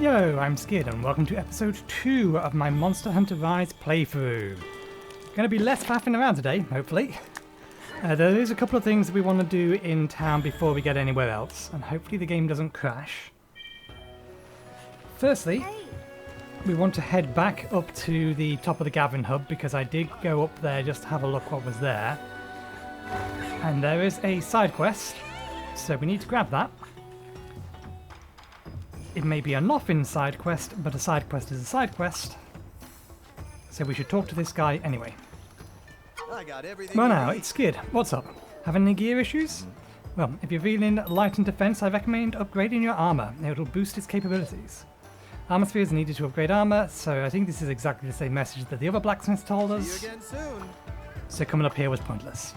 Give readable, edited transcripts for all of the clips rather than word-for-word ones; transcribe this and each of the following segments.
Yo, I'm Skid and welcome to episode 2 of my Monster Hunter Rise playthrough. Gonna be less faffing around today, hopefully. There is a couple of things that we want to do in town before we get anywhere else, and hopefully the game doesn't crash. Firstly, we want to head back up to the top of the Gathering Hub because I did go up there just to have a look what was there. And there is a side quest, so we need to grab that. It may be a nothing side quest, but a side quest is a side quest. So we should talk to this guy anyway. Well now, it's Skid. What's up? Having any gear issues? Well, if you're feeling light in defense, I recommend upgrading your armor. It'll boost its capabilities. Armor spheres are needed to upgrade armor, so I think this is exactly the same message that the other blacksmiths told us. See you again soon. So coming up here was pointless.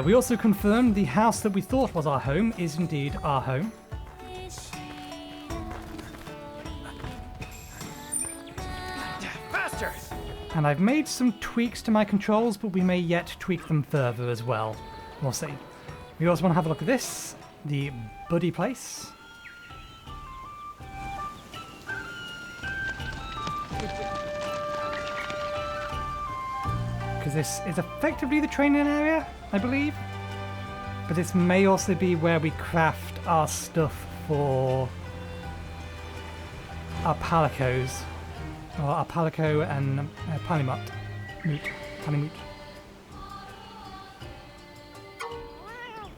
We also confirmed the house that we thought was our home is indeed our home. Faster! And I've made some tweaks to my controls, but we may yet tweak them further as well. We'll see. We also want to have a look at this, the Buddy place. Because this is effectively the training area, I believe. But this may also be where we craft our stuff for our palicos. Or our palico and palimut. Palimut.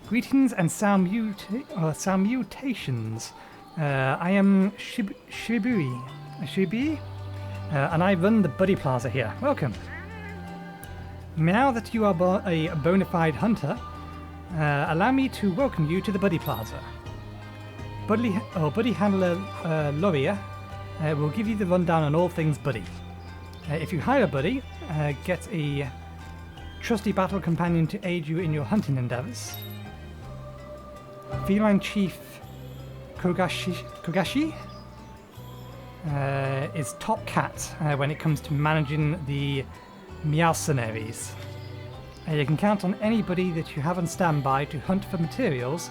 Greetings and salutations. I am Shibui, and I run the Buddy Plaza here. Welcome. Now that you are a bona fide hunter, allow me to welcome you to the Buddy Plaza. Buddy handler Loria will give you the rundown on all things Buddy. If you hire a Buddy, get a trusty battle companion to aid you in your hunting endeavors. Feline Chief Kogashi is top cat when it comes to managing the mercenaries. You can count on anybody that you have on standby to hunt for materials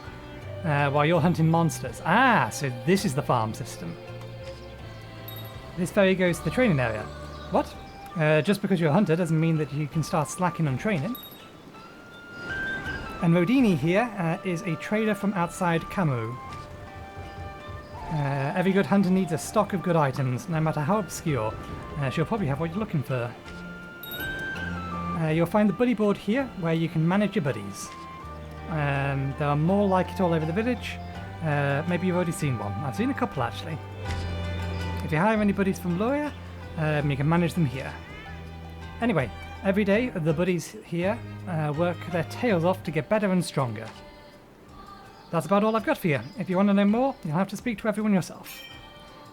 while you're hunting monsters. Ah, so this is the farm system. This ferry goes to the training area. What? Just because you're a hunter doesn't mean that you can start slacking on training. And Rodini here is a trader from outside Camu. Every good hunter needs a stock of good items, no matter how obscure. She'll probably have what you're looking for. You'll find the buddy board here, where you can manage your buddies. There are more like it all over the village. Maybe you've already seen one. I've seen a couple actually. If you hire any buddies from Loria, you can manage them here. Anyway, every day the buddies here work their tails off to get better and stronger. That's about all I've got for you. If you want to know more, you'll have to speak to everyone yourself.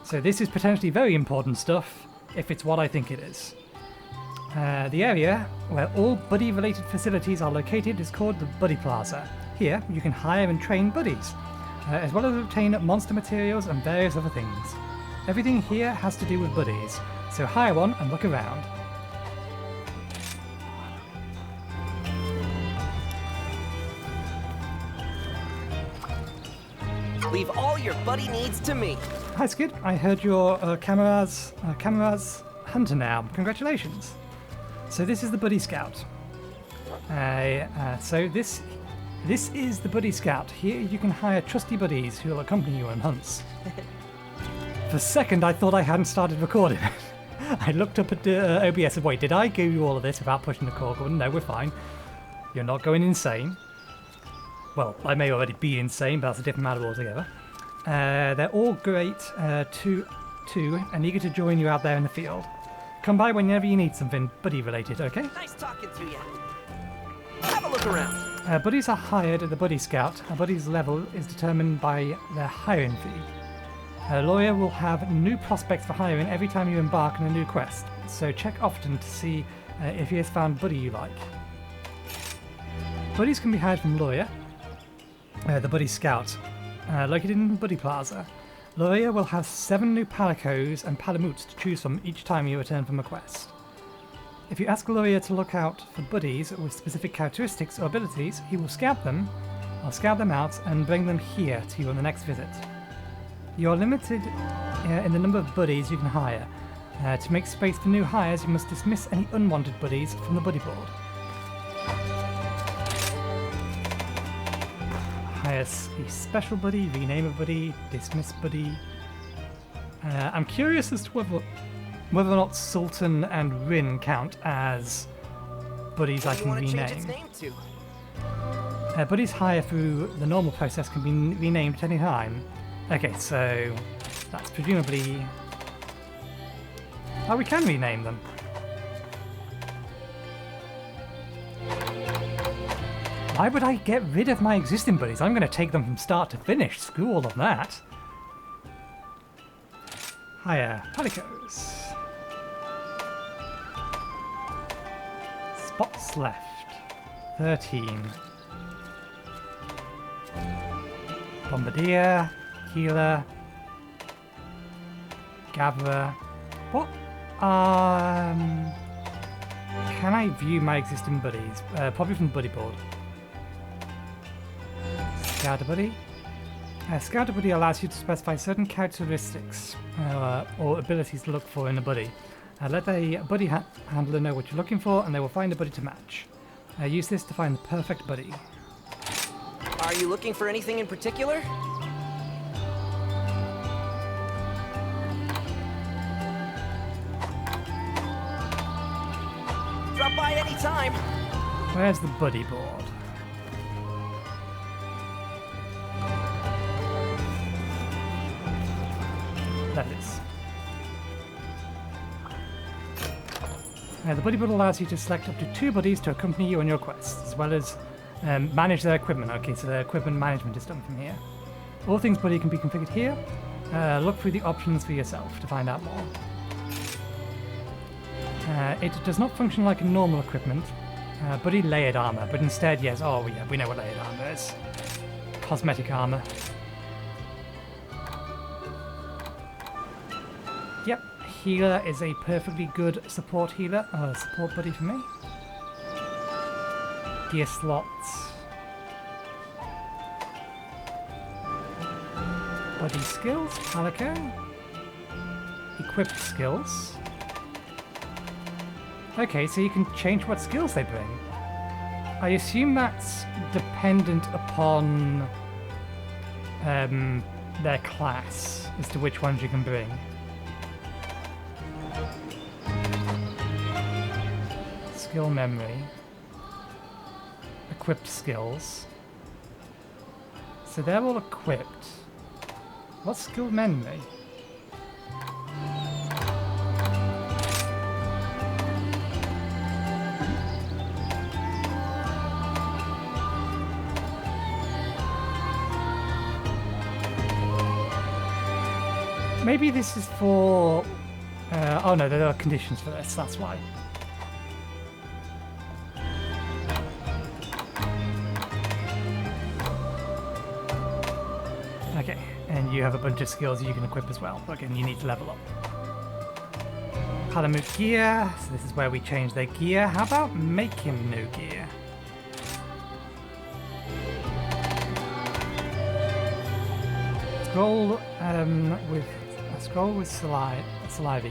So this is potentially very important stuff, if it's what I think it is. The area where all buddy-related facilities are located is called the Buddy Plaza. Here, you can hire and train buddies, as well as obtain monster materials and various other things. Everything here has to do with buddies, so hire one and look around. Leave all your buddy needs to me. Hi Skid, I heard your camera's hunter now. Congratulations. So this is the Buddy Scout. So this is the Buddy Scout. Here you can hire trusty buddies who will accompany you on hunts. For a second I thought I hadn't started recording. I looked up at OBS and said, wait, did I give you all of this without pushing the record button? No, we're fine. You're not going insane. Well, I may already be insane, but that's a different matter altogether. They're all great too, and eager to join you out there in the field. Come by whenever you need something buddy related, okay? Nice talking to you. Have a look around. Buddies are hired at the Buddy Scout. A buddy's level is determined by their hiring fee. A lawyer will have new prospects for hiring every time you embark on a new quest, so check often to see if he has found a buddy you like. Buddies can be hired from Lawyer, the Buddy Scout, located in Buddy Plaza. Lawyer will have 7 new palicos and palamuts to choose from each time you return from a quest. If you ask Lawyer to look out for buddies with specific characteristics or abilities, he will scout them out and bring them here to you on the next visit. You're limited in the number of buddies you can hire. To make space for new hires, you must dismiss any unwanted buddies from the buddy board. Hire a special buddy, rename a buddy, dismiss buddy. I'm curious as to whether or not Sultan and Rin count as buddies I can rename. Change its name to? Buddies hired through the normal process can be renamed at any time. Okay, so that's presumably... Oh, we can rename them. Why would I get rid of my existing buddies? I'm going to take them from start to finish. Screw all of that. Hire Palicos. Spots left. 13. Bombardier. Healer. Gatherer. What? Can I view my existing buddies? Probably from the buddy board. Scouter buddy. Scouter buddy allows you to specify certain characteristics or abilities to look for in a buddy. Let the buddy handler know what you're looking for, and they will find a buddy to match. Use this to find the perfect buddy. Are you looking for anything in particular? Drop by any time. Where's the buddy board? There it is. The buddy board allows you to select up to 2 buddies to accompany you on your quests, as well as manage their equipment. Okay, so their equipment management is done from here. All things buddy can be configured here. Look through the options for yourself to find out more. It does not function like a normal equipment, buddy layered armor, but instead, yes, oh yeah, we know what layered armor is. Cosmetic armor. Yep, healer is a perfectly good support healer, support buddy for me. Gear slots. Buddy skills, Palico. Equipped skills. Okay, so you can change what skills they bring. I assume that's dependent upon their class as to which ones you can bring. Skill memory. Equipped skills. So they're all equipped. What's skill memory? Maybe this is for... oh no, there are conditions for this, that's why. Okay, and you have a bunch of skills you can equip as well. Again, you need to level up. How to move gear, so this is where we change their gear. How about make him new gear? Scroll with saliva.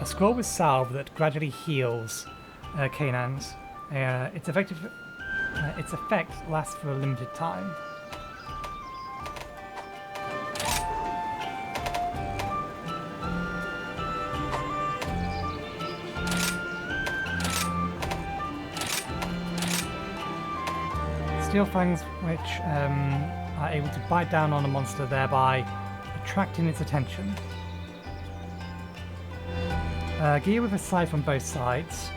A scroll with salve that gradually heals canines. Its effect lasts for a limited time. Steel fangs, which are able to bite down on a monster, thereby attracting its attention. Gear with a scythe on both sides.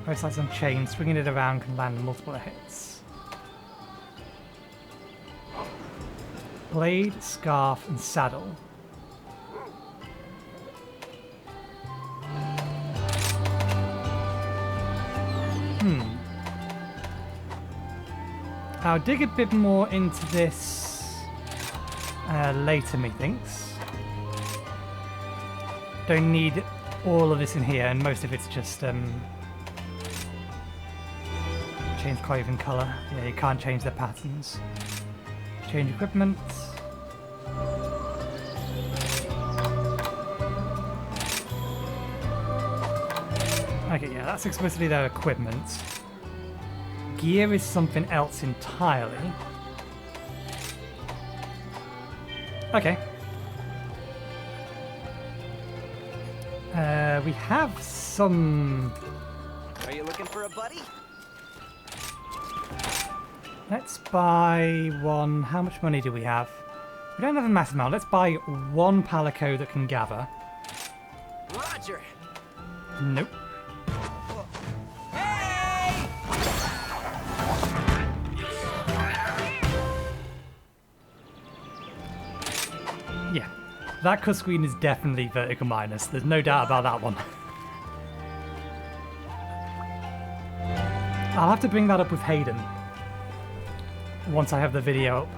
Both sides on chain, swinging it around can land multiple hits. Blade, scarf, and saddle. I'll dig a bit more into this later, methinks. Don't need all of this in here, and most of it's just change clothing colour. Yeah, you can't change the patterns. Change equipment. Okay, yeah, that's explicitly their equipment. Gear is something else entirely. Okay. We have some... Are you looking for a buddy? Let's buy one. How much money do we have? We don't have a massive amount. Let's buy one palico that can gather. Roger. Nope. Hey! Yeah. That cut screen is definitely vertical minus. There's no doubt about that one. I'll have to bring that up with Hayden once I have the video up.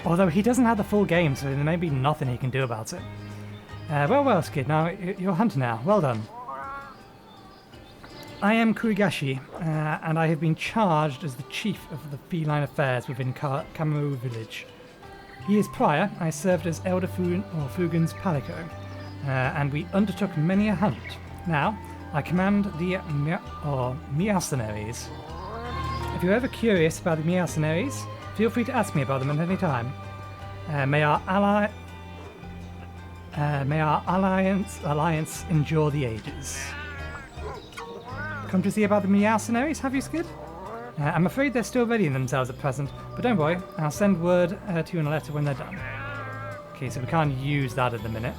Although he doesn't have the full game, so there may be nothing he can do about it. Well, Skid, now you're a hunter now. Well done. I am Kurigashi, and I have been charged as the chief of the feline affairs within Kamaru village. Years prior, I served as Elder Fugan's palico, and we undertook many a hunt. Now, I command the mercenaries. If you're ever curious about the mercenaries, feel free to ask me about them at any time. May our alliance endure the ages. Come to see about the mercenaries, have you, Skid? I'm afraid they're still readying themselves at present, but don't worry, I'll send word to you in a letter when they're done. Okay, so we can't use that at the minute.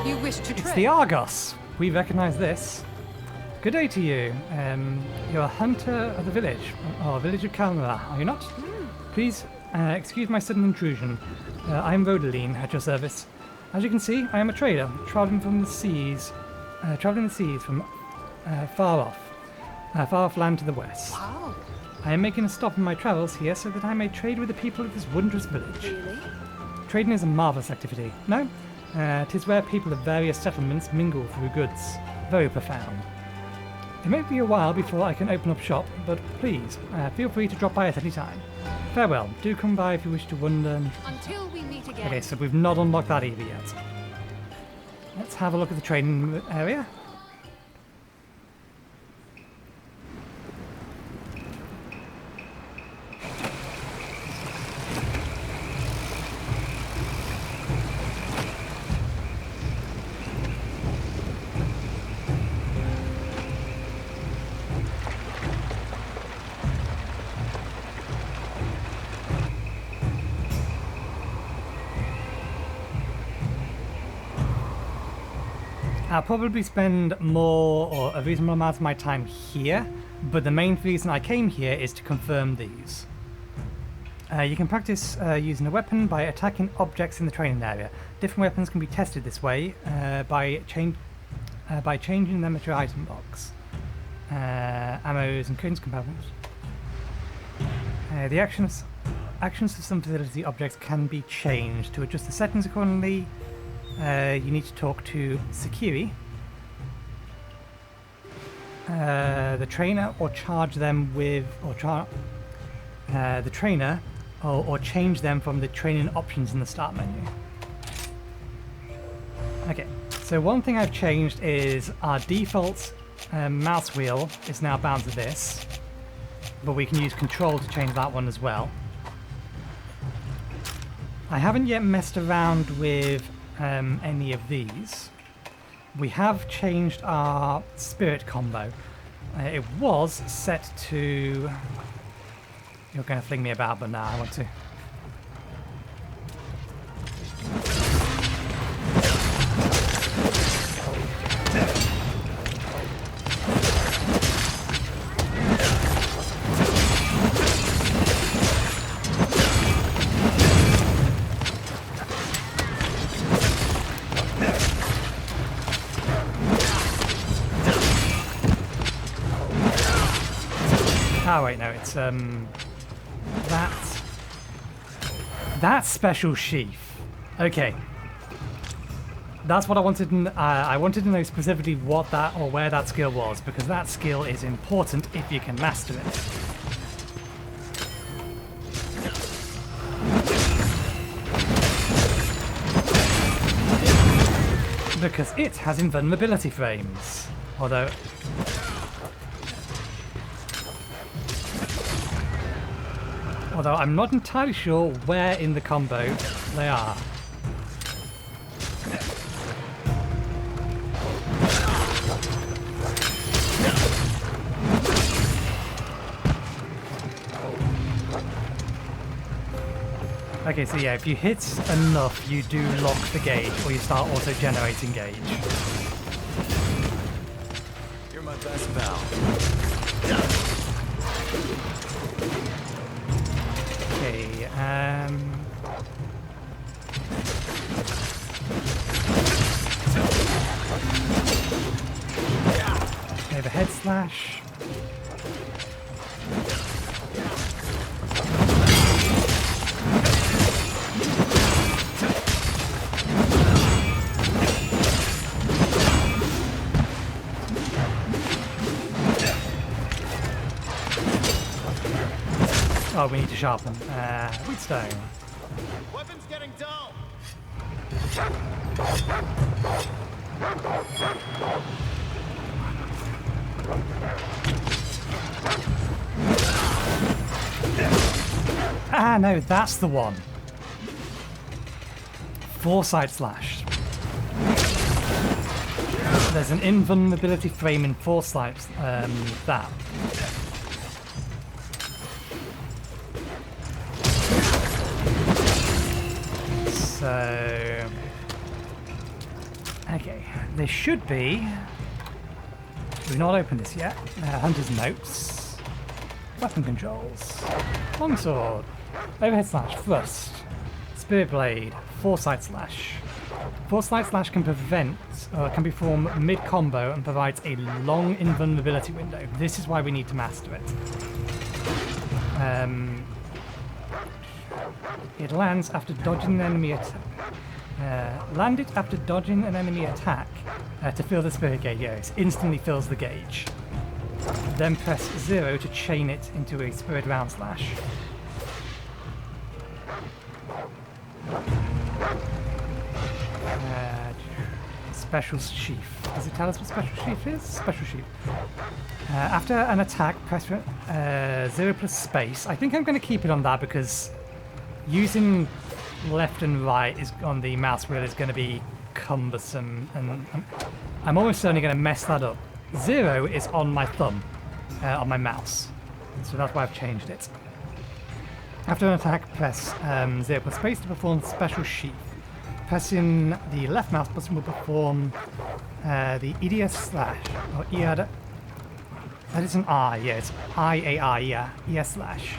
You wish to It's trade? the Argos. We recognise this. Good day to you. You're a hunter of the village, or village of Kalmara, are you not? Please excuse my sudden intrusion. I am Rodaline at your service. As you can see, I am a trader, travelling the seas from far off land to the west. Wow. I am making a stop in my travels here so that I may trade with the people of this wondrous village. Really? Trading is a marvellous activity. No? 'Tis where people of various settlements mingle through goods. Very profound. It may be a while before I can open up shop, but please, feel free to drop by at any time. Farewell. Do come by if you wish to wonder. Until we meet again. Okay, so we've not unlocked that either yet. Let's have a look at the trading area. I'll probably spend more or a reasonable amount of my time here, but the main reason I came here is to confirm these. You can practice using a weapon by attacking objects in the training area. Different weapons can be tested this way by changing them at your item box. Ammos and current components. The actions of some facility objects can be changed. To adjust the settings accordingly, you need to talk to Sekiri, the trainer, or charge them with, the trainer, or change them from the training options in the start menu. Okay, so one thing I've changed is our default mouse wheel is now bound to this, but we can use control to change that one as well. I haven't yet messed around with any of these. We have changed our spirit combo. It was set to... You're going to fling me about, but now I want to. Oh wait, no, it's that special sheath. Okay. That's what I wanted. I wanted to know specifically what that or where that skill was, because that skill is important if you can master it. Because it has invulnerability frames. Although I'm not entirely sure where in the combo they are. Okay, so yeah, if you hit enough, you do lock the gauge, or you start auto-generating gauge. You're my best pal. Okay, overhead slash. Oh, we need to sharpen. Wheatstone. Weapon's getting dull. Ah, no, that's the one. Foresight slash. There's an invulnerability frame in Foresight. That. So, okay, there should be. We've not opened this yet. Hunter's notes, weapon controls, longsword, overhead slash, thrust, spirit blade, foresight slash. Foresight slash can can be performed mid combo and provides a long invulnerability window. This is why we need to master it. It lands after dodging an enemy attack. Land it after dodging an enemy attack to fill the spirit gauge. Yeah, it instantly fills the gauge. Then press 0 to chain it into a spirit round slash. Special sheath. Does it tell us what special sheath is? Special sheath. After an attack, press 0 plus space. I think I'm going to keep it on that because using left and right is on the mouse wheel is going to be cumbersome, and I'm almost certainly going to mess that up. 0 is on my thumb, on my mouse, so that's why I've changed it. After an attack, press 0 plus space to perform special sheath. Pressing the left mouse button will perform the EDS slash, or EAD. That is an I, yeah, it's IAI, yeah, ES slash.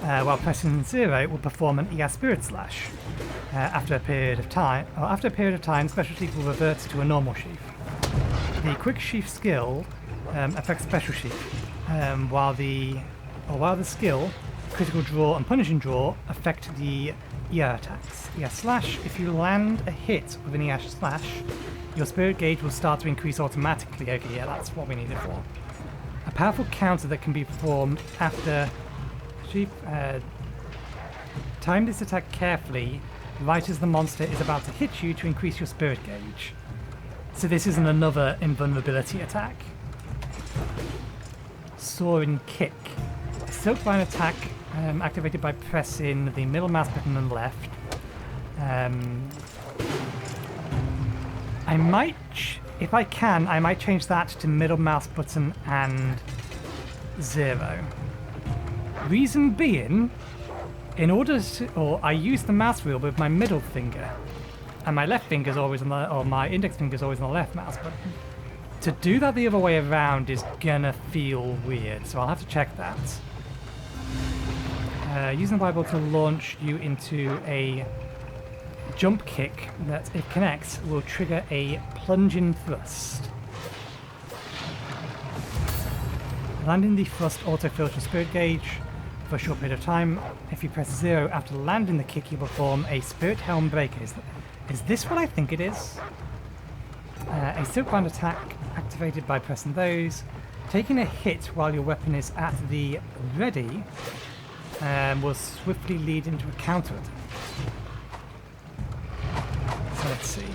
While pressing 0, it will perform an ES Spirit Slash. After a period of time, special sheath will revert to a normal sheath. The quick sheath skill affects special sheath, while the skill, critical draw and punishing draw affect the ER attacks. ES Slash, if you land a hit with an ES Slash, your spirit gauge will start to increase automatically. Okay, yeah, that's what we need it for. A powerful counter that can be performed after time this attack carefully, right as the monster is about to hit you to increase your spirit gauge. So this isn't another invulnerability attack. Soaring Kick. Soaked by an attack activated by pressing the middle mouse button on the left. I might, if I can, I might change that to middle mouse button and 0. Reason being, in order to, I use the mouse wheel with my middle finger, and my left finger's always on the, or my index finger's always on the left mouse button. To do that the other way around is gonna feel weird, so I'll have to check that. Using the Bible to launch you into a jump kick that, if connects, will trigger a plunging thrust. Landing the thrust auto-fills your spirit gauge for a short period of time. If you press 0 after landing the kick, you perform a Spirit Helm Breaker. Is this what I think it is? A silkbound attack activated by pressing those. Taking a hit while your weapon is at the ready will swiftly lead into a counter attack. So let's see.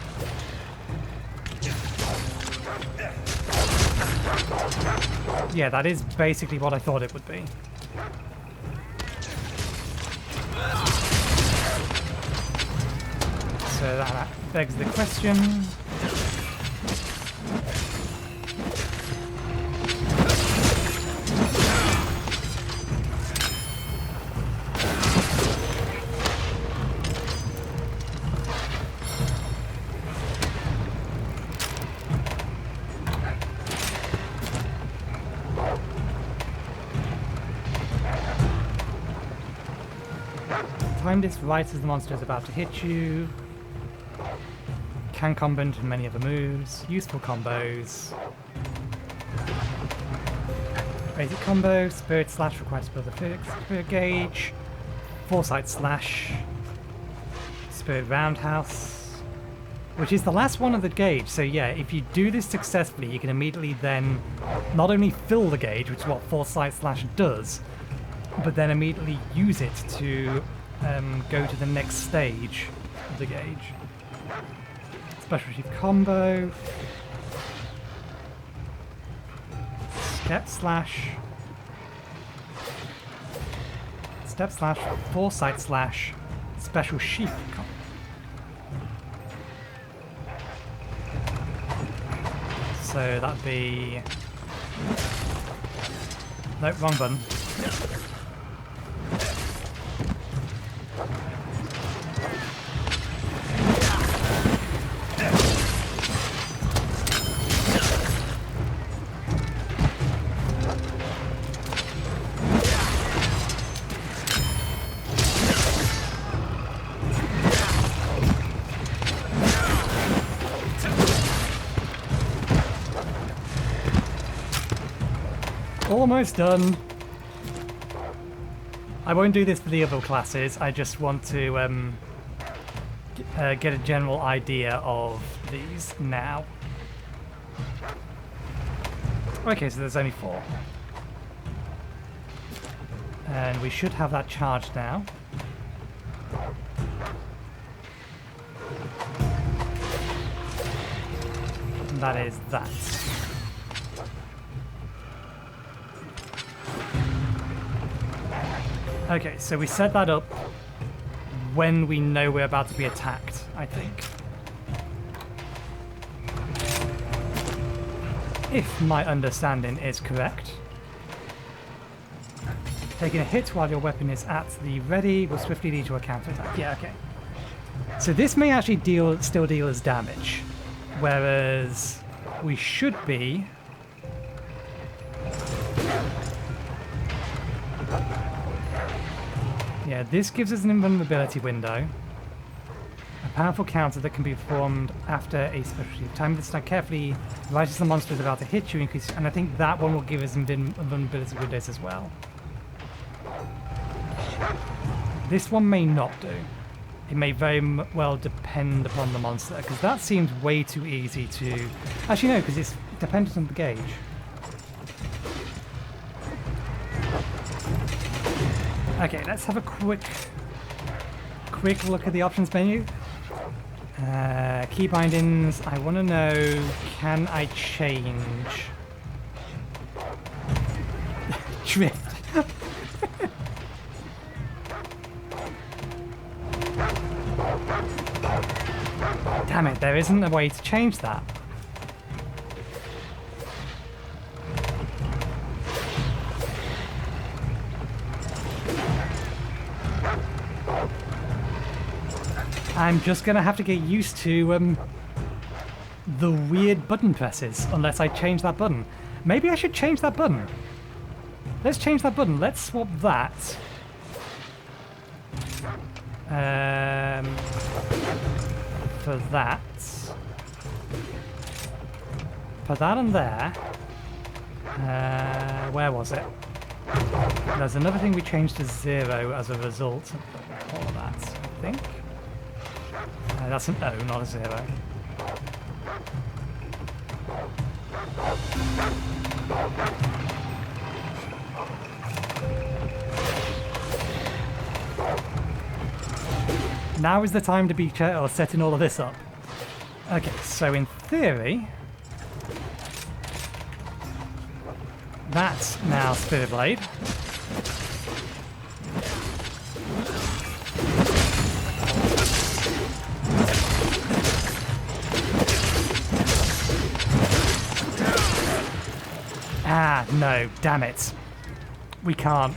Yeah, that is basically what I thought it would be. So that begs the question. Time this right as the monster is about to hit you. Can combo into many other moves. Useful combos. Basic combo. Spirit slash requires to build a spirit gauge. Foresight slash. Spirit roundhouse. Which is the last one of the gauge. So yeah, if you do this successfully, you can immediately then not only fill the gauge, which is what Foresight slash does, but then immediately use it to go to the next stage of the gauge. Special Chief combo. Step slash. Step slash. Foresight slash. Special Sheep combo. So that'd be. Nope, wrong button. Almost done. I won't do this for the other classes, I just want to get a general idea of these now. Okay, so there's only 4. And we should have that charged now. And that is that. Okay, so we set that up when we know we're about to be attacked, I think. If my understanding is correct. Taking a hit while your weapon is at the ready will swiftly lead to a counterattack. Yeah, okay. So this may actually still deal as damage, whereas we should be... Yeah, this gives us an invulnerability window. A powerful counter that can be performed after a special time this attack carefully right as the monster is about to hit you, increase, and I think that one will give us invulnerability windows as well. This one may not do. It may very well depend upon the monster, because that seems way too easy to... Actually no, because it's dependent on the gauge. Okay, let's have a quick look at the options menu. Key bindings, I want to know, can I change? Drift. Damn it, there isn't a way to change that. I'm just going to have to get used to the weird button presses, unless I change that button. Maybe I should change that button. Let's change that button. Let's swap that. For that. Put that on there. Where was it? There's another thing we changed to 0 as a result of all of that, I think. That's an O, not a 0. Now is the time to be setting all of this up. Okay, so in theory, that's now Spirit Blade. Ah, no, damn it. We can't.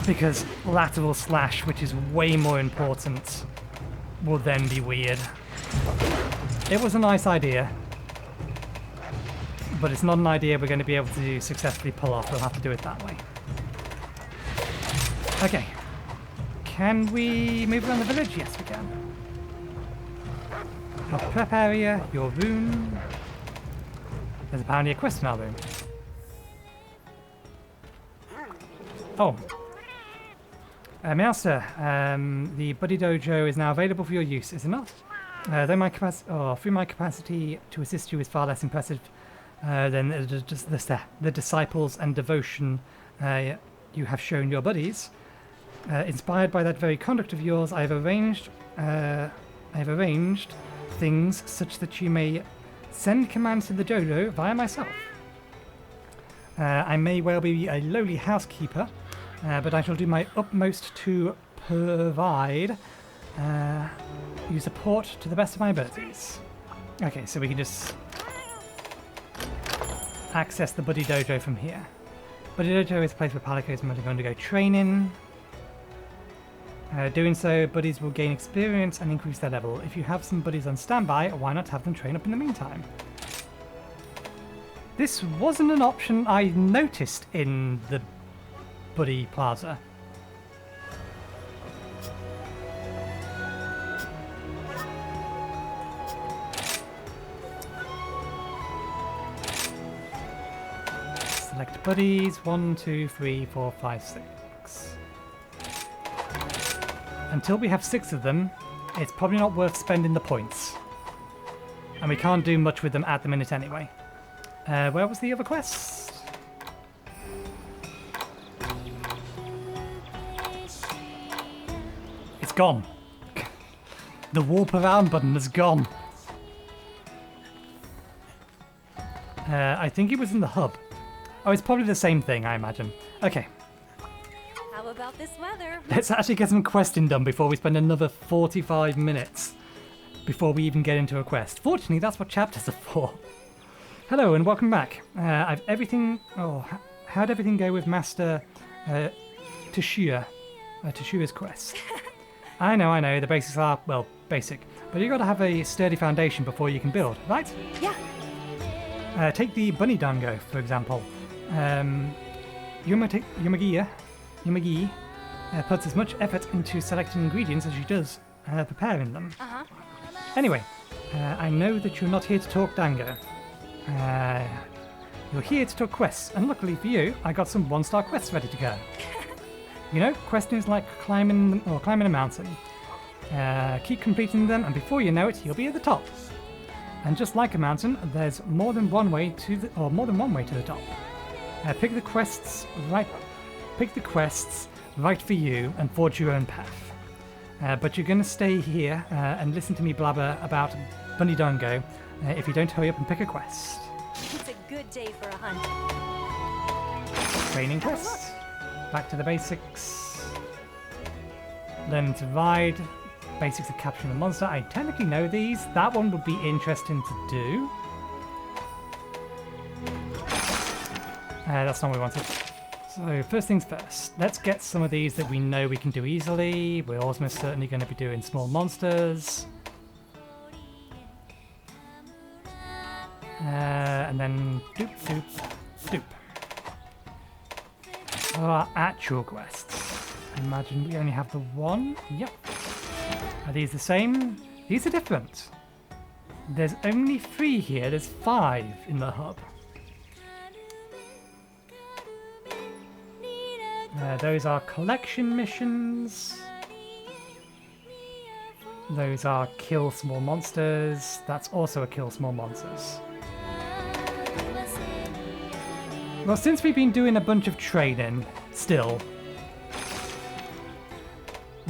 Because lateral slash, which is way more important, will then be weird. It was a nice idea, but it's not an idea we're going to be able to successfully pull off. We'll have to do it that way. Okay. Can we move around the village? Yes, we can. Your prep area, your room. There's apparently a quest in our room. Oh. Master, the Buddy Dojo is now available for your use, is it not? Through my capacity to assist you is far less impressive than the disciples and devotion you have shown your buddies. Inspired by that very conduct of yours, I have arranged things such that you may send commands to the dojo via myself. I may well be a lowly housekeeper, but I shall do my utmost to provide you support to the best of my abilities. Okay, so we can just access the Buddy Dojo from here. Buddy Dojo is a place where palicos might undergo training. Doing so, buddies will gain experience and increase their level. If you have some buddies on standby, why not have them train up in the meantime? This wasn't an option I noticed in the Buddy Plaza. Select buddies. 1, 2, 3, 4, 5, 6. Until we have 6 of them, it's probably not worth spending the points. And we can't do much with them at the minute anyway. Where was the other quest? It's gone. The warp around button is gone. I think it was in the hub. Oh, it's probably the same thing, I imagine. Okay. How about this weather? Let's actually get some questing done before we spend another 45 minutes before we even get into a quest. Fortunately, that's what chapters are for. Hello and welcome back. How'd everything go with Master Teshua's quest? I know, the basics are, well, basic. But you gotta have a sturdy foundation before you can build, right? Yeah. Take the bunny dango, for example. Yumagi puts as much effort into selecting ingredients as she does preparing them. Uh-huh. Anyway, I know that you're not here to talk dango. You're here to talk quests, and luckily for you, I got some 1-star quests ready to go. You know, questing is like climbing a mountain. Keep completing them, and before you know it, you'll be at the top. And just like a mountain, there's more than one way to the top. Pick the quests right for you and forge your own path. But you're gonna stay here and listen to me blabber about Bunny Dango if you don't hurry up and pick a quest. It's a good day for a hunt. Training quests. Back to the basics. Learning to ride. Basics of capturing a monster. I technically know these. That one would be interesting to do. That's not what we wanted. So first things first. Let's get some of these that we know we can do easily. We're almost certainly going to be doing small monsters. And then doop, doop, doop. For our actual quests. I imagine we only have the one. Yep. Are these the same? These are different. There's only 3 here. There's 5 in the hub. Those are collection missions. Those are kill small monsters. That's also a kill small monsters. Well, since we've been doing a bunch of training, still,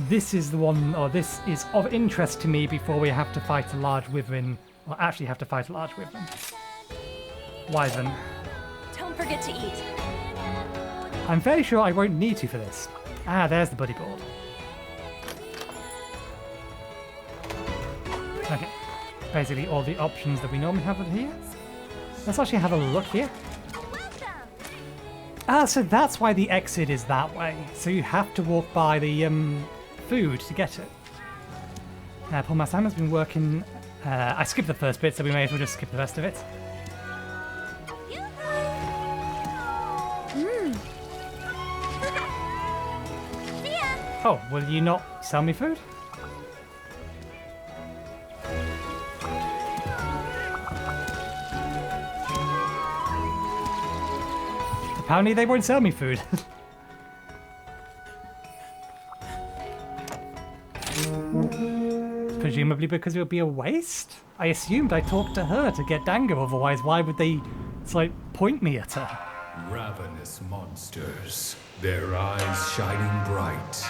this is the one, or this is of interest to me before we have to fight a large wyvern, or actually have to fight a large wyvern. Wyvern. Don't forget to eat. I'm fairly sure I won't need to for this. Ah, there's the buddy board. Okay, basically all the options that we normally have over here. Let's actually have a look here. Ah, so that's why the exit is that way. So you have to walk by the food to get it. Paul Massam has been working... I skipped the first bit, so we may as well just skip the rest of it. Oh, will you not sell me food? Apparently they won't sell me food. Presumably because it would be a waste? I assumed I talked to her to get Dango, otherwise why would they, point me at her? Ravenous monsters, their eyes shining bright.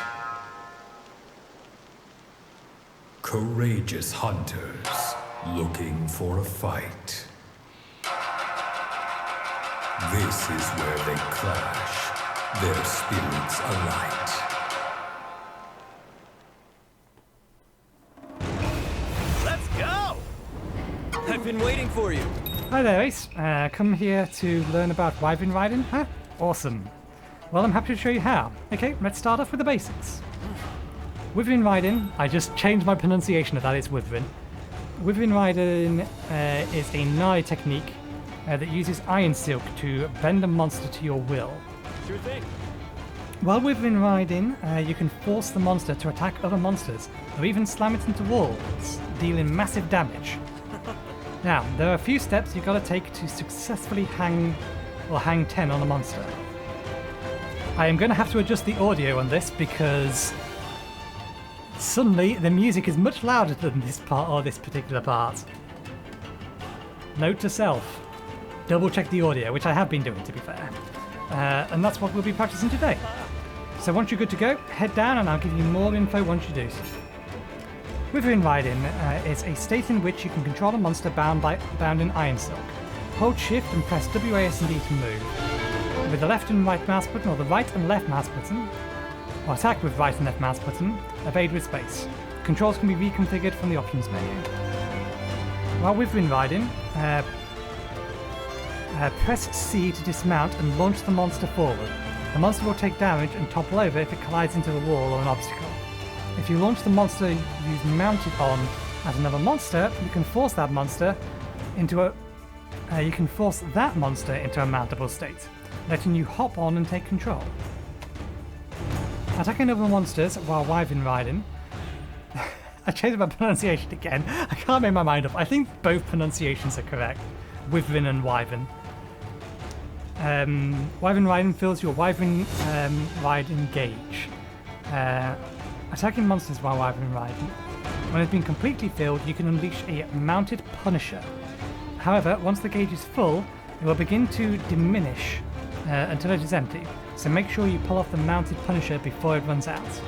Courageous hunters, looking for a fight. This is where they clash, their spirits alight. Let's go! I've been waiting for you. Hi there, Ace. Come here to learn about Wyvern Riding, huh? Awesome. Well, I'm happy to show you how. Okay, let's start off with the basics. Wyvern Riding, I just changed my pronunciation of that, it's Wyvern. Wyvern Riding is a Nai technique that uses iron silk to bend a monster to your will. Sure thing. While Wyvern Riding, you can force the monster to attack other monsters, or even slam it into walls, dealing massive damage. Now, there are a few steps you've got to take to successfully hang 10 on a monster. I am going to have to adjust the audio on this because suddenly the music is much louder than this part, or this particular part. Note to self. Double check the audio, which I have been doing to be fair. And that's what we'll be practicing today. So once you're good to go, head down and I'll give you more info once you do. Wyvern Riding is a state in which you can control a monster bound in iron silk. Hold shift and press WASD to move. With the left and right mouse button, or the right and left mouse button, or attack with right and left mouse button, evade with space. Controls can be reconfigured from the options menu. While Wyvern Riding, press C to dismount and launch the monster forward. The monster will take damage and topple over if it collides into a wall or an obstacle. If you launch the monster you've mounted on at another monster, you can force that monster into a mountable state, letting you hop on and take control. Attacking other monsters while Wyvern Riding. I changed my pronunciation again. I can't make my mind up. I think both pronunciations are correct. Wyvern and Wyvern. Wyvern Riding fills your Wyvern Riding gauge. Attacking monsters while Wyvern Riding. When it's been completely filled, you can unleash a mounted Punisher. However, once the gauge is full, it will begin to diminish until it is empty. So make sure you pull off the mounted Punisher before it runs out.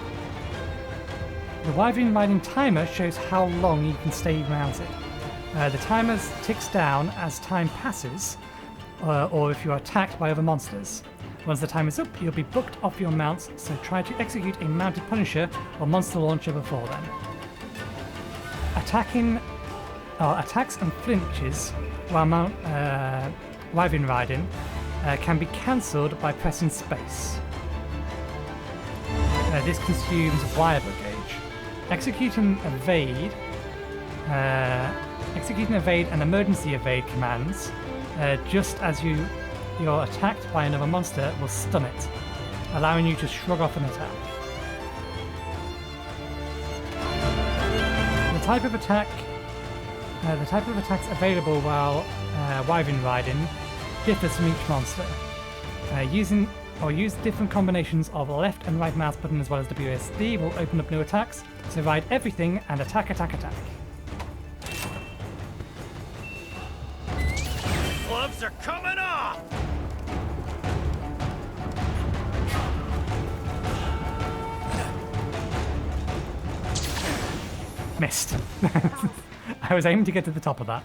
The Wyvern Riding timer shows how long you can stay mounted. The timer ticks down as time passes, or if you are attacked by other monsters. Once the time is up, you'll be booked off your mounts, so try to execute a mounted Punisher or monster launcher before then. Attacks and flinches while Wyvern Riding can be cancelled by pressing space. This consumes wire gauge. Executing evade and emergency evade commands, just as you're attacked by another monster, will stun it, allowing you to shrug off an attack. The type of attacks available while Wyvern Riding differs from each monster. or use different combinations of left and right mouse button as well as WSD will open up new attacks. So ride everything and attack, attack, attack. Gloves are coming off! Missed. I was aiming to get to the top of that.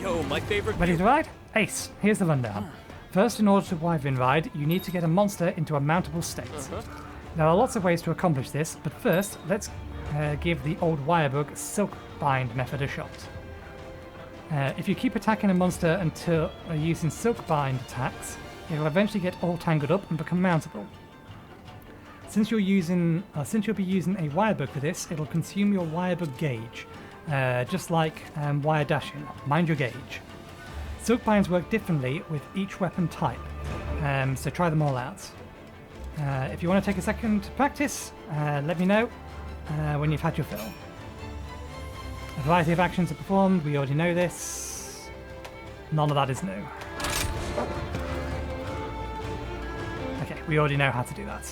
Yo, my favorite. Ready to ride? Ace, here's the rundown. First, in order to Wyvern Ride, you need to get a monster into a mountable state. There are lots of ways to accomplish this, but first, let's give the old Wirebug Silkbind method a shot. If you keep attacking a monster until using Silkbind attacks, it will eventually get all tangled up and become mountable. Since you'll be using a Wirebug for this, it'll consume your Wirebug gauge, just like wire dashing. Mind your gauge. Silkbinds work differently with each weapon type, so try them all out. If you want to take a second to practice, let me know when you've had your fill. A variety of actions are performed, we already know this. None of that is new. Okay, we already know how to do that.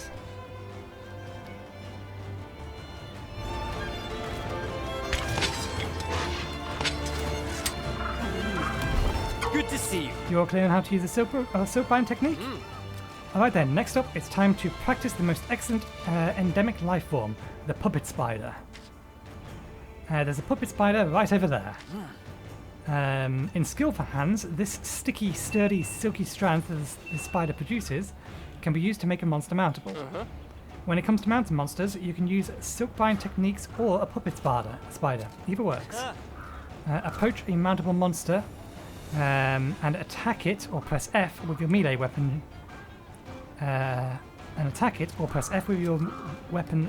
Good to see you. You're clear on how to use the Silkbind technique? Alright then, next up it's time to practice the most excellent endemic life form, the puppet spider. There's a puppet spider right over there. In skillful hands, this sticky, sturdy, silky strand that the spider produces can be used to make a monster mountable. When it comes to mountain monsters, you can use Silkbind techniques or a puppet spider. Either works. Approach a mountable monster and attack it or press F with your melee weapon.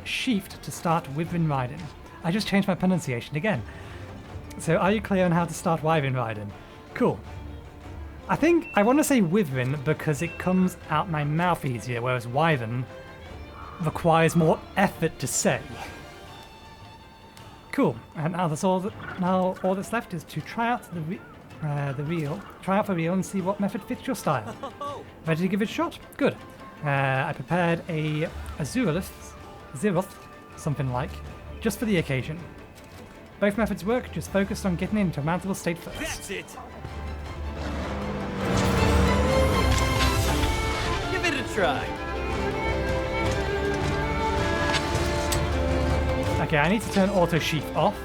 Sheathed to start Wyvern Riding. I just changed my pronunciation again. So are you clear on how to start Wyvern Riding? Cool. I think I want to say Wyvern because it comes out my mouth easier, whereas Wyvern requires more effort to say. Cool. And now all that's left is to try out for real and see what method fits your style. Ready to give it a shot? Good. I prepared a Zeroth, something like, just for the occasion. Both methods work, just focus on getting into a mountable state first. That's it. Give it a try. Okay, I need to turn auto sheath off.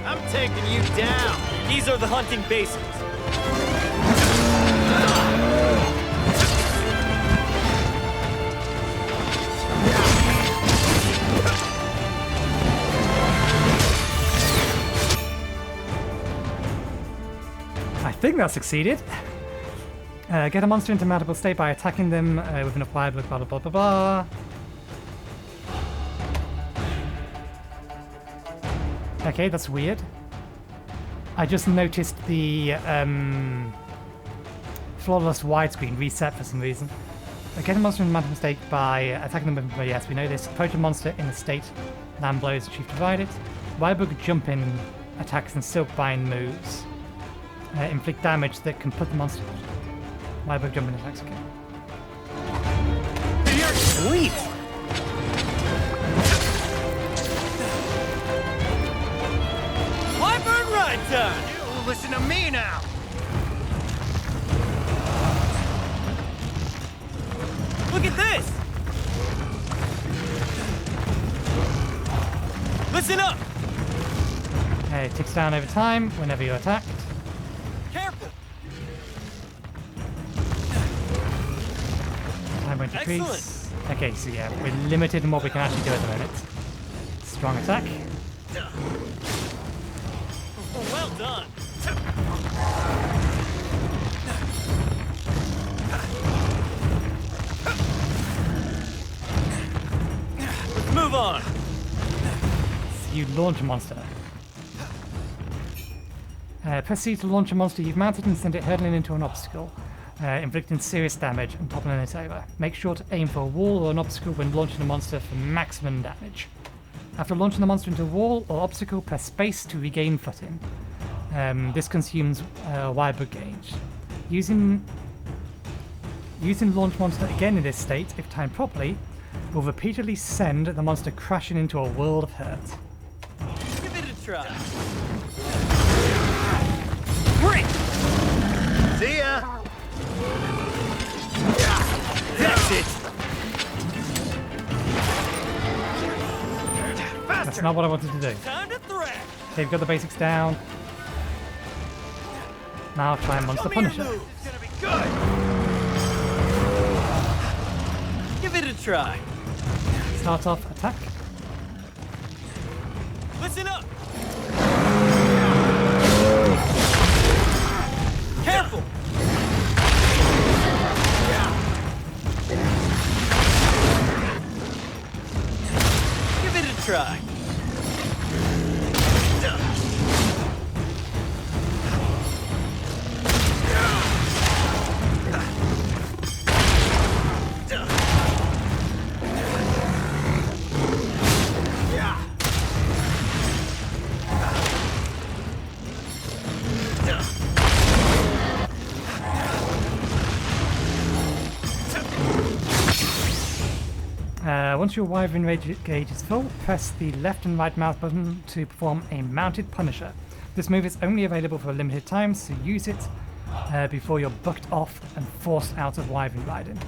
I'm taking you down. These are the hunting basics. I think that succeeded. Get a monster into mountable state by attacking them with enough fire, blah blah blah blah blah. Okay, that's weird. I just noticed the flawless widescreen reset for some reason. Get a monster in a mountable state by attacking them with, yes, we know this. Approach a monster in a state, land blows, achieve divided. Wirebug jumping attacks and Silkbind moves. Inflict damage that can put the monster. Wirebug jumping attacks, okay. You're sweet. Wyvern Ride time. You listen to me now. Look at this. Listen up. It ticks down over time whenever you're attacked. Careful. Time won't decrease. Okay, so yeah, we're limited in what we can actually do at the minute. Strong attack. Well done. Let's move on. So you launch a monster. Press C to launch a monster you've mounted and send it hurtling into an obstacle, inflicting serious damage and toppling it over. Make sure to aim for a wall or an obstacle when launching a monster for maximum damage. After launching the monster into a wall or obstacle, press space to regain footing. This consumes Wyvern gauge. Using launch monster again in this state, if timed properly, will repeatedly send the monster crashing into a world of hurt. Give it a try. Great! See ya! That's it! That's not what I wanted to do. Time to thrash! Okay, we've got the basics down. Now try and monster Punisher. It's gonna be good! Give it a try. Start off attack. Listen up! Careful! Give it a try. Once your Wyvern gauge is full, press the left and right mouse button to perform a mounted Punisher. This move is only available for a limited time, so use it before you're bucked off and forced out of Wyvern Riding.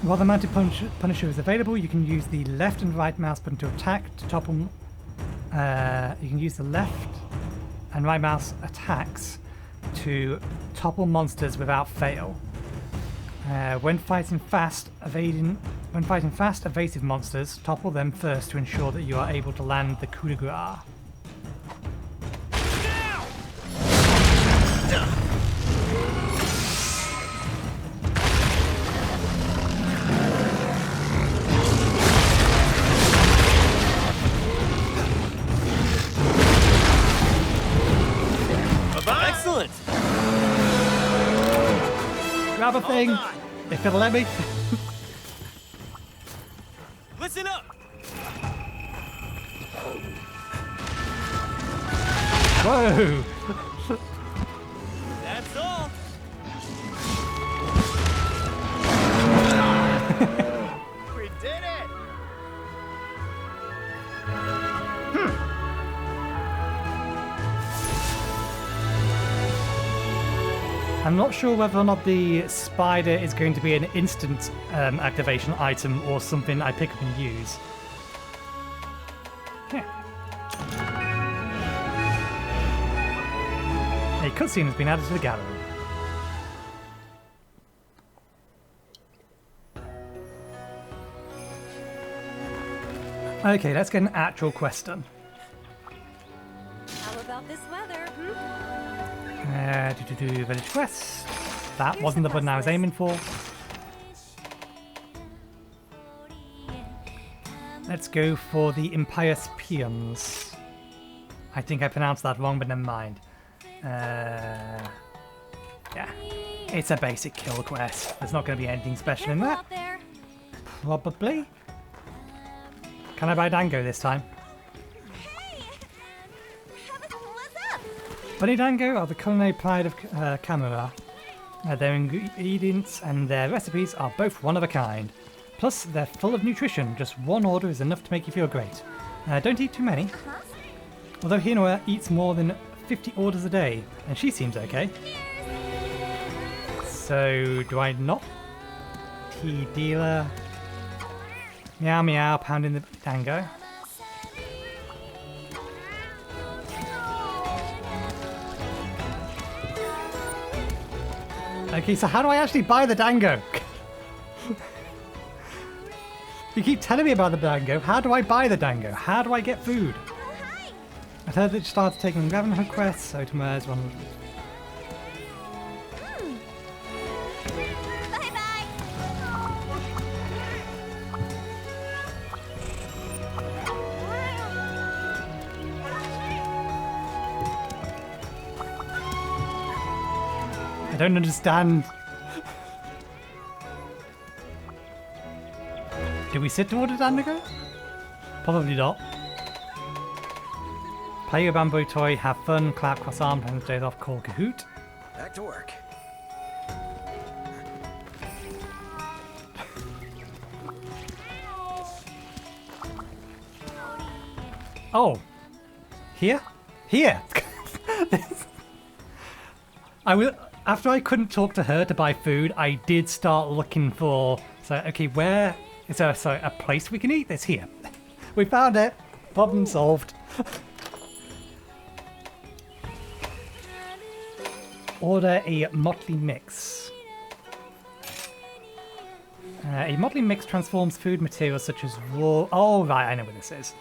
While the mounted Punisher is available, you can use the left and right mouse button to attack, to topple. You can use the left and right mouse attacks to topple monsters without fail. When fighting fast, evasive monsters, topple them first to ensure that you are able to land the coup de grace. Excellent! Grab a thing, if it'll let me. Listen up! Whoa! That's all! We did it! I'm not sure whether or not the spider is going to be an instant activation item or something I pick up and use. Yeah. A cutscene has been added to the gallery. Okay, let's get an actual quest done. How about this weather? Village quest. That wasn't the button I was aiming for. Let's go for the Impious Peons. I think I pronounced that wrong, but never mind. Yeah, it's a basic kill quest. There's not going to be anything special in that. Probably. Can I buy Dango this time? Bunny Dango are the culinary pride of Camera. Their ingredients and their recipes are both one of a kind. Plus, they're full of nutrition. Just one order is enough to make you feel great. Don't eat too many. Although Hinoa eats more than 50 orders a day, and she seems okay. So, do I not? Tea dealer. Meow meow, pounding the Dango. Okay, so how do I actually buy the Dango? You keep telling me about the Dango. How do I buy the Dango? How do I get food? I've heard that it starts taking Ravenhood quests, so tomorrow is one. Bye-bye! I don't understand. Do we sit to order Dango? Probably not. Play your bamboo toy, have fun, clap, cross arms, and days off, call Kahoot. Back to work. Oh, here? Here! After I couldn't talk to her to buy food, I did start looking for, so, okay, where is there a place we can eat this? Here. We found it. Problem solved. Order a motley mix. A motley mix transforms food materials such as raw... Oh, right, I know what this is.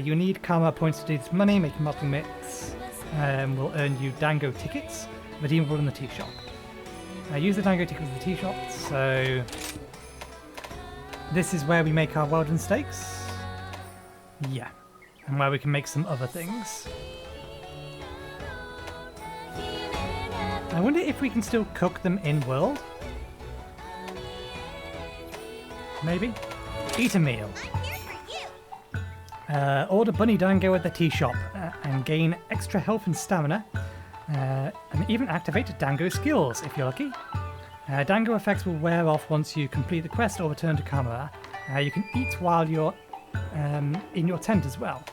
You need karma points to do this money. Make a motley mix. Will earn you dango tickets, redeemable in the tea shop. Use the dango tickets in the tea shop. So this is where we make our well done steaks. Yeah, and where we can make some other things. I wonder if we can still cook them in world. Maybe. Eat a meal. Order bunny dango at the tea shop and gain extra health and stamina, and even activate dango skills if you're lucky. Dango effects will wear off once you complete the quest or return to camera. You can eat while you're in your tent as well.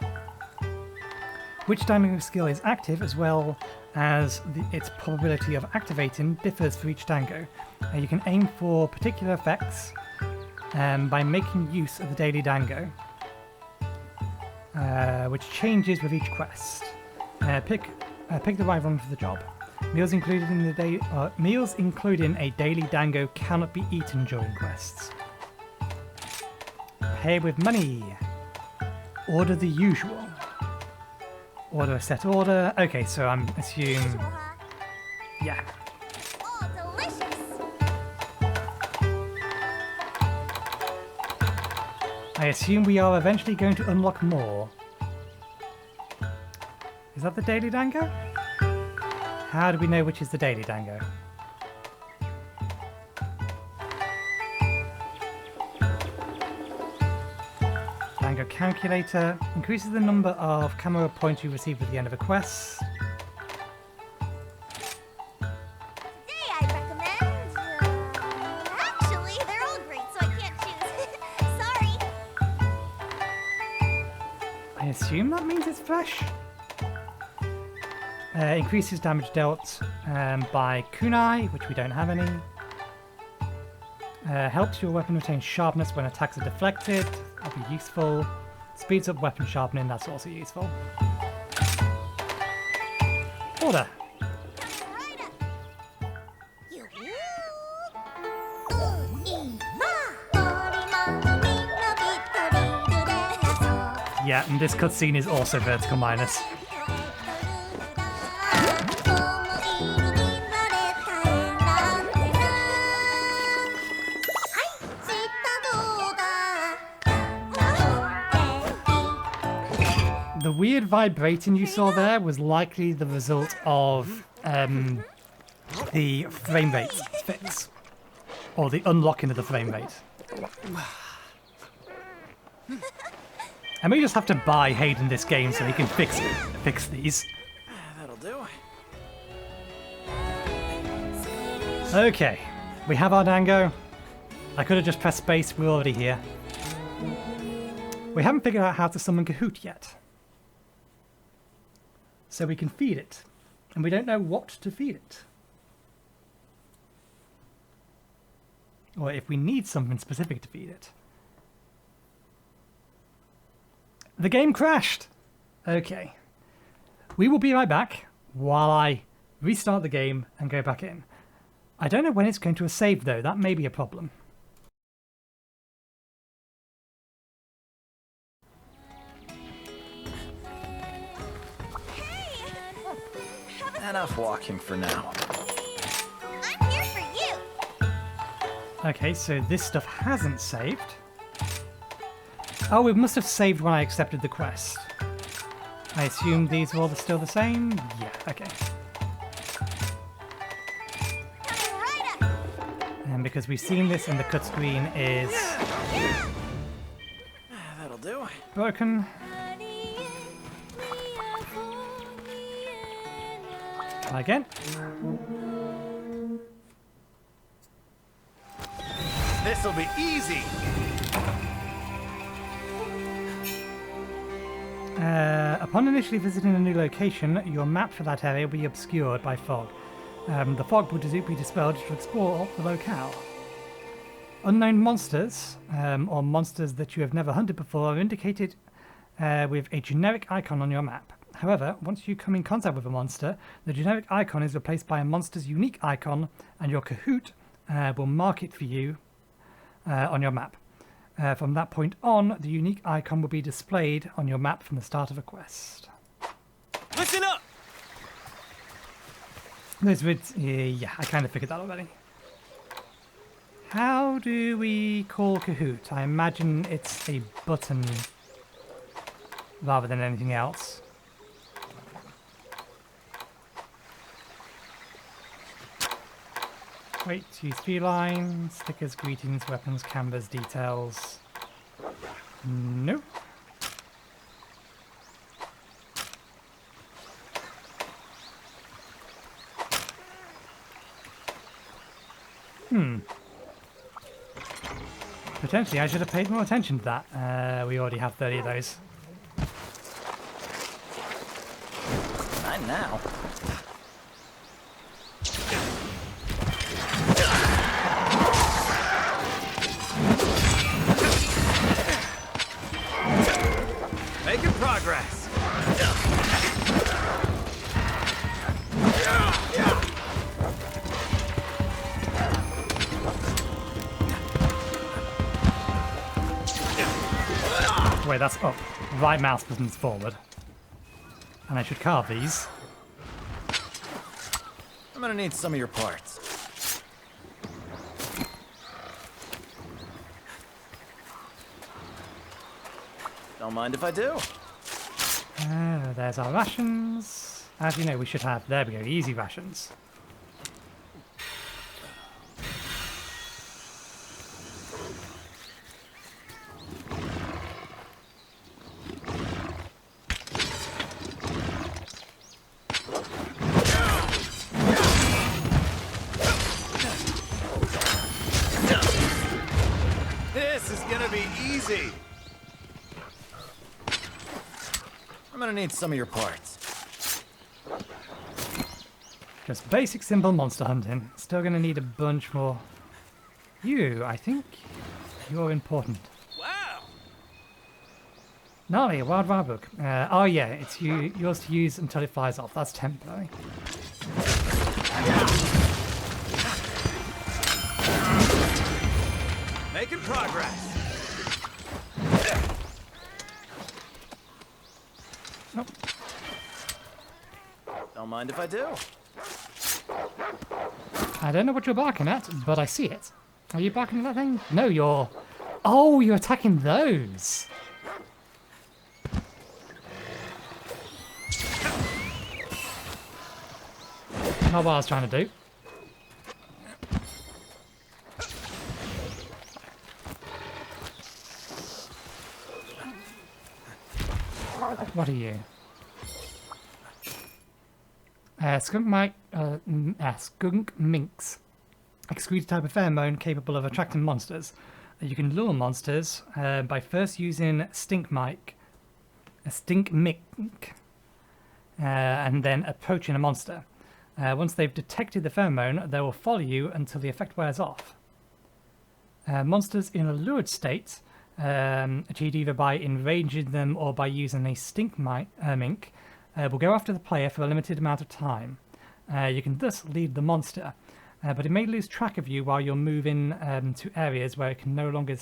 Which dango skill is active as well as its probability of activating differs for each dango. You can aim for particular effects by making use of the daily dango. Which changes with each quest. Pick the right one for the job. Meals included in the day. Meals including a daily dango cannot be eaten during quests. Pay with money. Order the usual. Order a set order. Okay, so I'm assuming. Yeah. Oh, delicious. I assume we are eventually going to unlock more. Is that the daily dango? How do we know which is the daily dango? Dango calculator increases the number of camera points you receive at the end of a quest. Today I recommend... actually, they're all great, so I can't choose. Sorry. I assume that means it's fresh. Increases damage dealt by kunai, which we don't have any. Helps your weapon retain sharpness when attacks are deflected. That'll be useful. Speeds up weapon sharpening, that's also useful. Order. Yeah, and this cutscene is also vertical minus. The weird vibrating you saw there was likely the result of the frame rate fix, or the unlocking of the frame rate. I may just have to buy Hayden this game so he can fix these. That'll do. Okay, we have our dango. I could have just pressed space, we're already here. We haven't figured out how to summon Kahoot yet. So we can feed it, and we don't know what to feed it. Or if we need something specific to feed it. The game crashed! Okay. We will be right back while I restart the game and go back in. I don't know when it's going to have saved though, that may be a problem. Enough walking for now. I'm here for you. Okay, so this stuff hasn't saved. Oh, it must have saved when I accepted the quest. I assume these are all still the same? Yeah, okay. Right up. And because we've seen this and the cut screen is That'll do. broken. Try again. This'll be easy. Upon initially visiting a new location, your map for that area will be obscured by fog. The fog will be dispelled to explore the locale. Unknown monsters, or monsters that you have never hunted before, are indicated with a generic icon on your map. However, once you come in contact with a monster, the generic icon is replaced by a monster's unique icon, and your Kahoot will mark it for you on your map. From that point on, the unique icon will be displayed on your map from the start of a quest. Listen up! Yeah, I kind of figured that already. How do we call Kahoot? I imagine it's a button rather than anything else. Wait, use feline, stickers, greetings, weapons, canvas, details. No. Potentially, I should have paid more attention to that. We already have 30 of those. Not now. Making progress. Wait, that's up. Right mouse button's forward. And I should carve these. I'm gonna need some of your parts. Don't mind if I do. There's our rations. As you know, we should have, there we go, easy rations. This is gonna be easy. I'm gonna need some of your parts. Just basic simple monster hunting. Still gonna need a bunch more. You, I think you're important. Wow! Gnarly, a wild book. Oh yeah, it's yours to use until it flies off. That's temporary. Making progress. Nope. Don't mind if I do. I don't know what you're barking at, but I see it. Are you barking at that thing? No, you're... Oh, you're attacking those. Not what I was trying to do. What are you? Skunk minks. Excrete a type of pheromone capable of attracting monsters. You can lure monsters by first using a stink mink, and then approaching a monster. Once they've detected the pheromone, they will follow you until the effect wears off. Monsters in a lured state, achieved either by enraging them or by using a stink mink, will go after the player for a limited amount of time. You can thus lead the monster, but it may lose track of you while you're moving to areas where it can no longer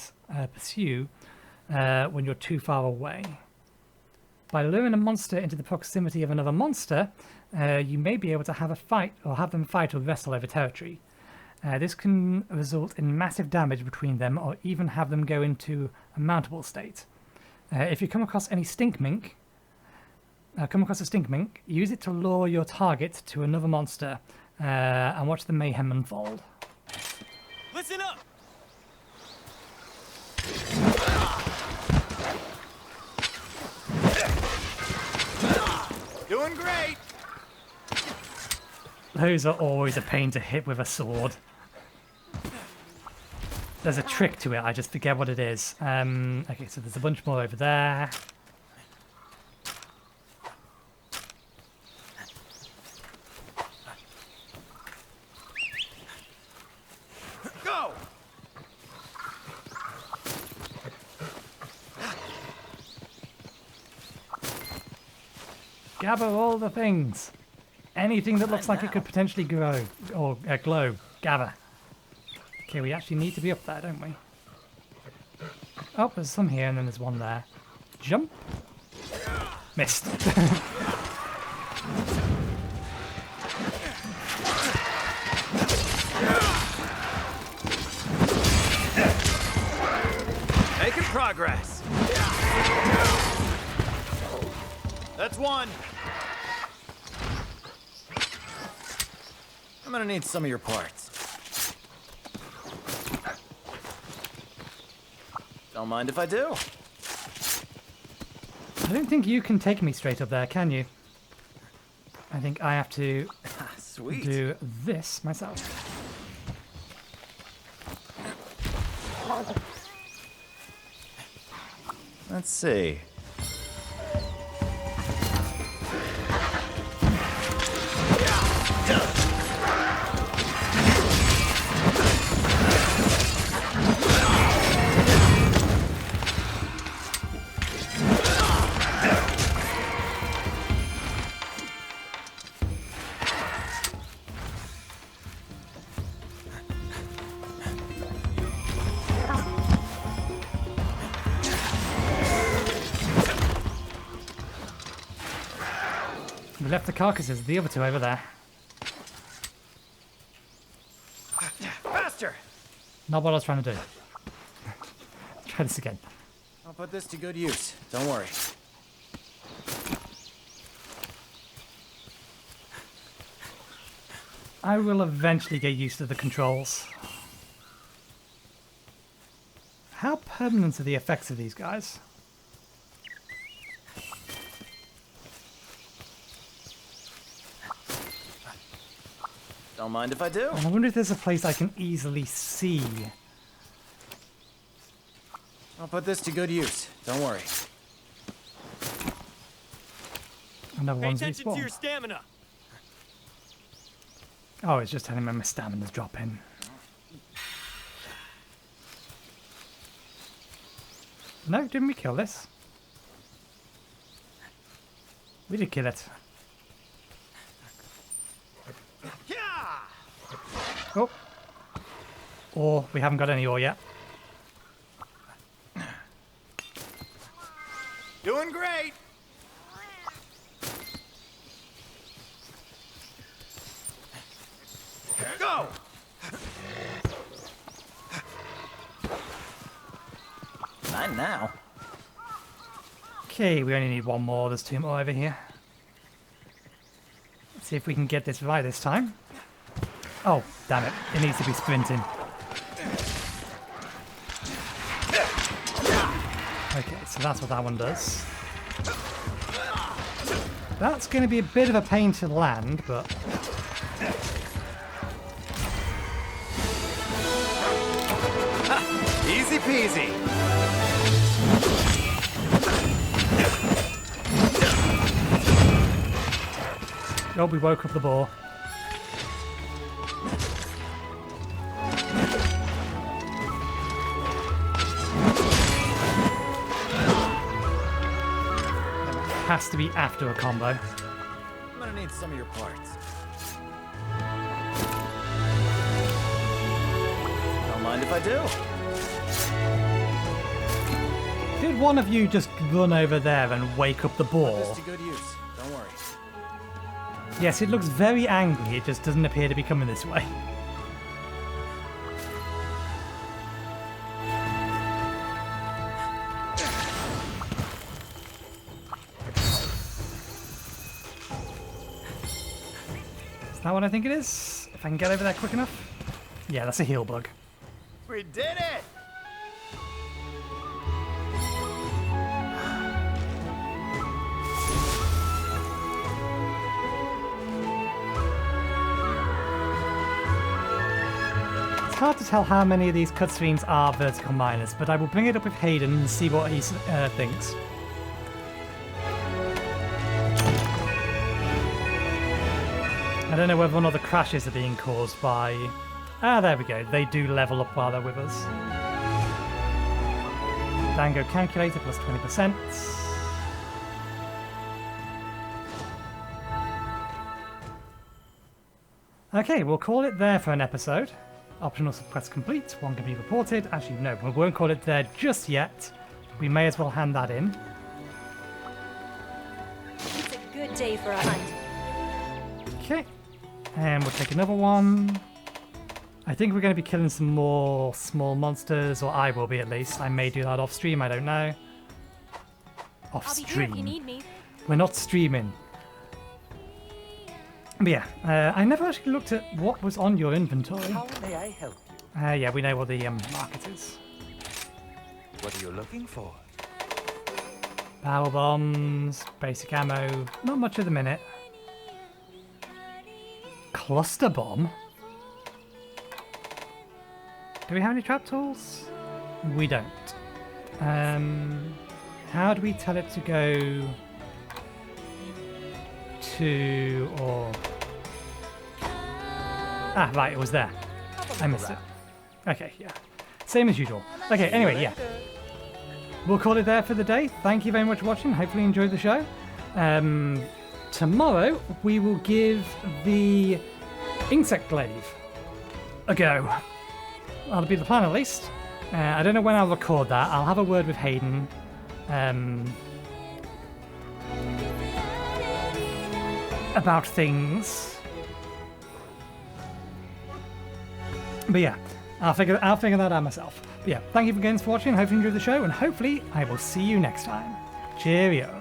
pursue when you're too far away. By luring a monster into the proximity of another monster, you may be able to have a fight or have them fight or wrestle over territory. This can result in massive damage between them or even have them go into a mountable state. If you come across any stink mink, use it to lure your target to another monster and watch the mayhem unfold. Listen up! Doing great! Those are always a pain to hit with a sword. There's a trick to it, I just forget what it is. Okay, so there's a bunch more over there. Go! Gather all the things. Anything that looks like it could potentially grow or glow, gather. Okay, we actually need to be up there, don't we? Oh, there's some here and then there's one there. Jump. Missed. Making progress. That's one. I'm gonna need some of your parts. Don't mind if I do. I don't think you can take me straight up there, can you? I think I have to Sweet. do this myself. Let's see. We left the carcasses, the other two over there. Faster! Not what I was trying to do. Try this again. I'll put this to good use. Don't worry. I will eventually get used to the controls. How permanent are the effects of these guys? Don't mind if I do. And I wonder if there's a place I can easily see. I'll put this to good use. Don't worry. Another Pay one's attention to respawn. your stamina. Oh, it's just telling me my stamina's dropping. No, didn't we kill this? We did kill it. Oh. Or we haven't got any ore yet. Doing great. Go. Not now. Okay, we only need one more. There's two more over here. Let's see if we can get this right this time. Oh, damn it. It needs to be sprinting. Okay, so that's what that one does. That's going to be a bit of a pain to land, but... Easy peasy. Oh, we woke up the boar. Has to be after a combo. I'm gonna need some of your parts. Don't mind if I do. Did one of you just run over there and wake up the boar? This to good use. Don't worry. Yes, it looks very angry. It just doesn't appear to be coming this way. Is that what I think it is? If I can get over there quick enough? Yeah, that's a heal bug. We did it! hard to tell how many of these cutscenes are vertical miners, but I will bring it up with Hayden and see what he thinks. I don't know whether or not the crashes are being caused by... Ah, there we go. They do level up while they're with us. Dango calculator plus 20%. Okay, we'll call it there for an episode. Optional quest complete. One can be reported. Actually, no, we won't call it there just yet. We may as well hand that in. It's a good day for a hunt. Okay. And we'll take another one. I think we're going to be killing some more small monsters, or I will be at least. I may do that off stream, I don't know. Off I'll be here stream. if you need me. We're not streaming. But yeah, I never actually looked at what was on your inventory. How may I help you? Yeah, we know what the market is. What are you looking for? Power bombs, basic ammo, not much at the minute. Cluster bomb? Do we have any trap tools? We don't. How do we tell it to go to, or... Ah, right, it was there. I missed it. Okay, yeah. Same as usual. Okay, anyway, yeah. We'll call it there for the day. Thank you very much for watching. Hopefully you enjoyed the show. Tomorrow, we will give the insect glaive a go. That'll be the plan, at least. I don't know when I'll record that. I'll have a word with Hayden. About things. But yeah, I'll figure that out myself. But yeah, thank you again for watching. Hopefully you enjoyed the show, and hopefully I will see you next time. Cheerio.